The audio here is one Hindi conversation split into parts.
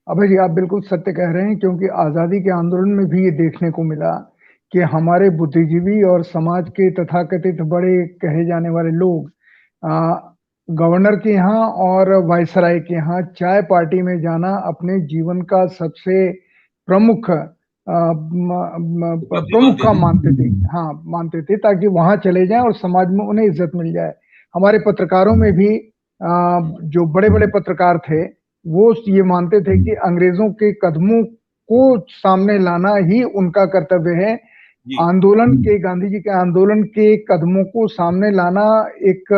अभय जी, आप बिल्कुल सत्य कह रहे हैं क्योंकि आज़ादी के आंदोलन में भी ये देखने को मिला कि हमारे बुद्धिजीवी और समाज के तथाकथित बड़े कहे जाने वाले लोग गवर्नर के यहाँ और वायसराय के यहाँ चाय पार्टी में जाना अपने जीवन का सबसे प्रमुख उपलब्धि प्रमुख मानते काम थे। मानते थे। हाँ, मानते थे ताकि वहां चले जाएं और समाज में उन्हें इज्जत मिल जाए। हमारे पत्रकारों में भी जो बड़े बड़े पत्रकार थे वो ये मानते थे कि अंग्रेजों के कदमों को सामने लाना ही उनका कर्तव्य है। जी आंदोलन के गांधी जी के आंदोलन के कदमों को सामने लाना एक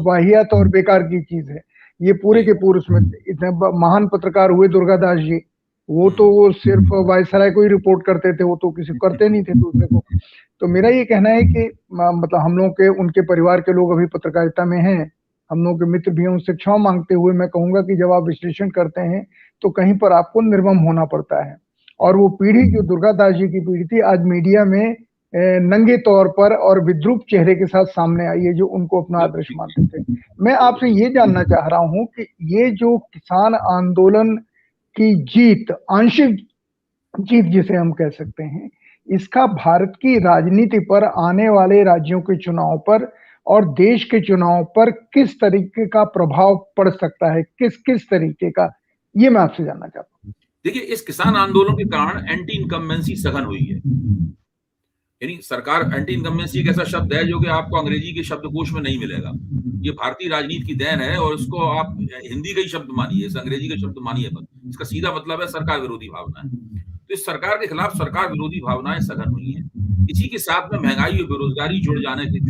वाहियात और बेकार की चीज है। ये पूरे जी। के पूरे उसमें इतने महान पत्रकार हुए दुर्गादास जी, वो तो हम्म। वो सिर्फ वायसराय को ही रिपोर्ट करते थे, वो तो किसी करते नहीं थे दूसरे को। तो मेरा ये कहना है कि मतलब हम लोग के उनके परिवार के लोग अभी पत्रकारिता में हैं, हम लोग के मित्र भी हैं, उनसे क्षमा मांगते हुए मैं कहूंगा कि जब आप विश्लेषण करते हैं तो कहीं पर आपको निर्मम होना पड़ता है। और वो पीढ़ी जो दुर्गादास जी की पीढ़ी थी आज मीडिया में नंगे तौर पर और विद्रूप चेहरे के साथ सामने आई है, जो उनको अपना बिल्कुल आदर्श ठीक मानते थे। मैं बिल्कुल आपसे ठीक। ये जानना चाह रहा हूं कि ये जो किसान आंदोलन की जीत, आंशिक जीत जिसे हम कह सकते हैं, इसका भारत की राजनीति पर, आने वाले राज्यों के चुनाव पर और देश के चुनाव पर किस तरीके का प्रभाव पड़ सकता है, किस किस तरीके का, ये मैं आपसे जानना चाहता हूँ। देखिए, इस किसान आंदोलन के कारण एंटी इनकम्बेंसी सघन हुई है। यानी सरकार, एंटी इनकम्बेंसी एक ऐसा शब्द है जो कि आपको अंग्रेजी के शब्दकोश में नहीं मिलेगा। ये भारतीय राजनीति की देन है और इसको आप हिंदी का ही शब्द मानिए, इस अंग्रेजी का शब्द मानिए मत। इसका सीधा मतलब है सरकार विरोधी भावनाएं। तो इस सरकार के खिलाफ सरकार विरोधी भावनाएं सघन हुई हैं। इसी के साथ में महंगाई और बेरोजगारी जुड़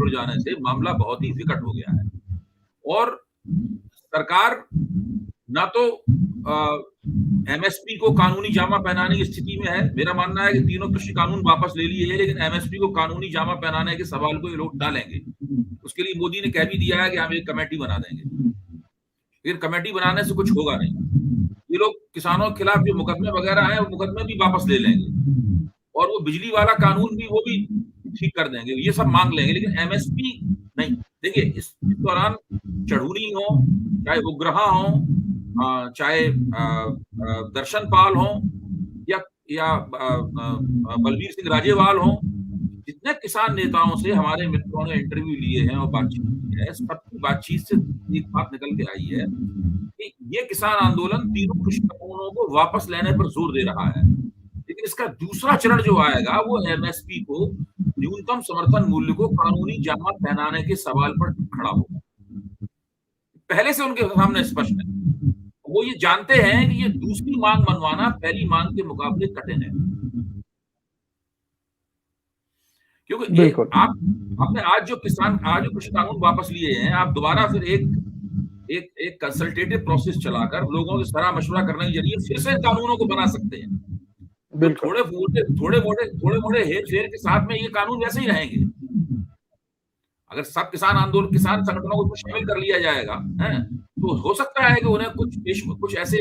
जाने से मामला बहुत ही विकट हो गया है। और सरकार ना तो एमएसपी को कानूनी जामा पहनाने की स्थिति में है। मेरा मानना है कि तीनों कृषि कानून वापस ले लिए हैं, लेकिन एमएसपी को कानूनी जामा पहनाने के सवाल को ये लोग टालेंगे। उसके लिए मोदी ने कह भी दिया है कि हम एक कमेटी बना देंगे, लेकिन कमेटी बनाने से कुछ होगा नहीं। ये लोग किसानों के खिलाफ जो मुकदमे वगैरह हैं, वो मुकदमे भी वापस ले लेंगे और वो बिजली वाला कानून भी वो भी ठीक कर देंगे। ये सब मांग लेंगे, लेकिन एमएसपी नहीं। देखिए, इस दौरान चढ़ूनी हो, चाहे उग्रहा हो, चाहे दर्शन पाल हो, या बलबीर सिंह राजेवाल हो, जितने किसान नेताओं से हमारे मित्रों ने इंटरव्यू लिए हैं और बातचीत की है, सबकी बातचीत से एक बात निकल के आई है कि ये किसान आंदोलन तीनों कृषि कानूनों को वापस लेने पर जोर दे रहा है। लेकिन इसका दूसरा चरण जो आएगा वो एमएसपी को, न्यूनतम समर्थन मूल्य को कानूनी जामा पहनाने के सवाल पर खड़ा होगा। पहले से उनके सामने स्पष्ट है। वो ये जानते हैं कि ये दूसरी मांग मनवाना पहली मांग के मुकाबले कठिन है, क्योंकि ये बिल्कुल। आपने आज जो कृषि कानून वापस लिए हैं, आप दोबारा फिर एक एक एक कंसल्टेटिव प्रोसेस चलाकर लोगों से सलाह मशवरा करने के जरिए फिर से कानूनों को बना सकते हैं। तो बिल्कुल। थोड़े मोटे हेर फेर के साथ में ये कानून वैसे ही रहेंगे। अगर सब किसान संगठनों को शामिल कर लिया जाएगा, है, तो हो सकता है कि उन्हें कुछ ऐसे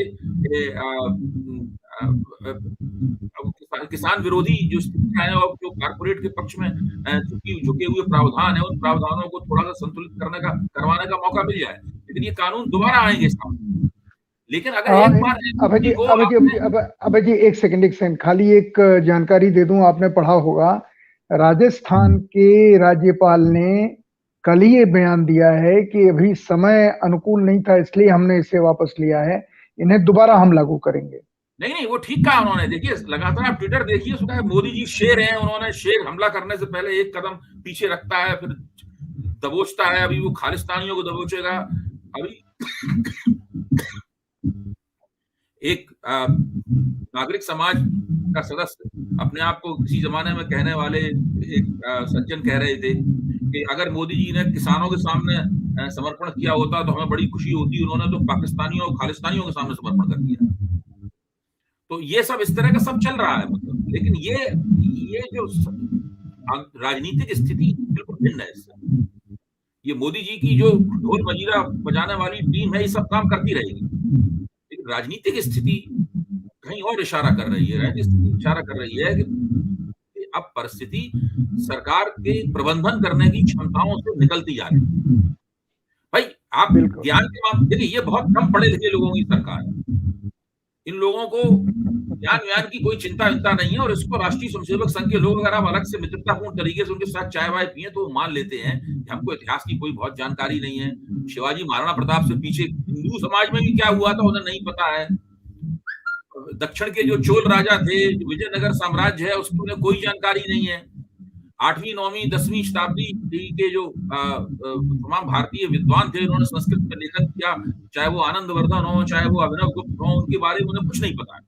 किसान विरोधी जो स्थितियां हैं और जो कारपोरेट के पक्ष में झुके हुए प्रावधान है, उन प्रावधानों को थोड़ा सा संतुलित करवाने का मौका मिल जाए। लेकिन ये कानून दोबारा आएंगे सामने। लेकिन अगर हाँ, एक बार अभय जी, को अभय जी, अभय जी, आपने अभय जी, एक सेकंड, एक सेकंड, खाली एक जानकारी दे दूं, आपने पढ़ा होगा राजस्थान के राज्यपाल ने कल ही ये बयान दिया है कि अभी समय अनुकूल नहीं था इसलिए हमने इसे वापस लिया है, इन्हें दोबारा हम लागू करेंगे। नहीं नहीं, वो ठीक कहा उन्होंने। देखिए, लगातार आप ट्विटर देखिए, उसका मोदी जी शेर हैं, उन्होंने शेर हमला करने से पहले एक कदम पीछे रखता है, फिर दबोचता है। अभी वो खालिस्तानियों को दबोचेगा। अभी एक नागरिक समाज का सदस्य अपने आप को किसी जमाने में कहने वाले एक सज्जन कह रहे थे कि अगर मोदी जी ने किसानों के सामने समर्पण किया होता तो हमें बड़ी खुशी होती। उन्होंने तो पाकिस्तानियों और खालिस्तानियों के सामने समर्पण कर दिया। तो ये सब इस तरह का सब चल रहा है, मतलब। लेकिन ये जो राजनीतिक स्थिति बिल्कुल भिन्न है इससे। ये मोदी जी की जो ढोल मजीरा बजाने वाली टीम है, ये सब काम करती रहेगी, लेकिन राजनीतिक स्थिति कहीं और इशारा कर रही है। राजनीतिक स्थिति इशारा कर रही है कि अब परिस्थिति सरकार के प्रबंधन करने की क्षमताओं से निकलती जा रही है। भाई, आप बिल्कुल। ज्ञान के मामले देखिए, ये बहुत कम पढ़े लिखे लोगों की सरकार है। इन लोगों को ज्ञान व्यान की कोई चिंता विंता नहीं है, और इसको राष्ट्रीय स्वयंसेवक संघ के लोग अगर आप अलग से मित्रतापूर्ण तरीके से उनके साथ चाय वाय पिए तो वो मान लेते हैं कि हमको इतिहास की कोई बहुत जानकारी नहीं है। शिवाजी महाराणा प्रताप से पीछे हिंदू समाज में भी क्या हुआ था उन्हें नहीं पता है। दक्षिण के जो चोल राजा थे, विजयनगर साम्राज्य है, उसकी उन्हें कोई जानकारी नहीं है। 8वीं 9वीं 10वीं शताब्दी के जो तमाम भारतीय विद्वान थे, उन्होंने संस्कृत में लेखन किया, चाहे वो आनंदवर्धन हो, चाहे वो अभिनव गुप्त हो, उनके बारे में उन्हें कुछ नहीं पता है।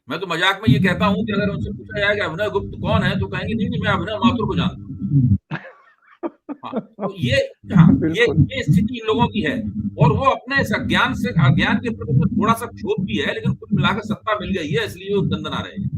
मैं तो मजाक में ये कहता हूं कि अगर उनसे पूछा जाए कि अभिनव गुप्त कौन है, तो कहेंगे नहीं नहीं, मैं अभिनव माथुर को जानता हूँ। हाँ, तो ये स्थिति इन लोगों की है, और वो अपने अज्ञान के प्रति थोड़ा सा क्षोभ भी है, लेकिन कुल मिलाकर सत्ता मिल गई है, इसलिए वो दंदना रहे हैं।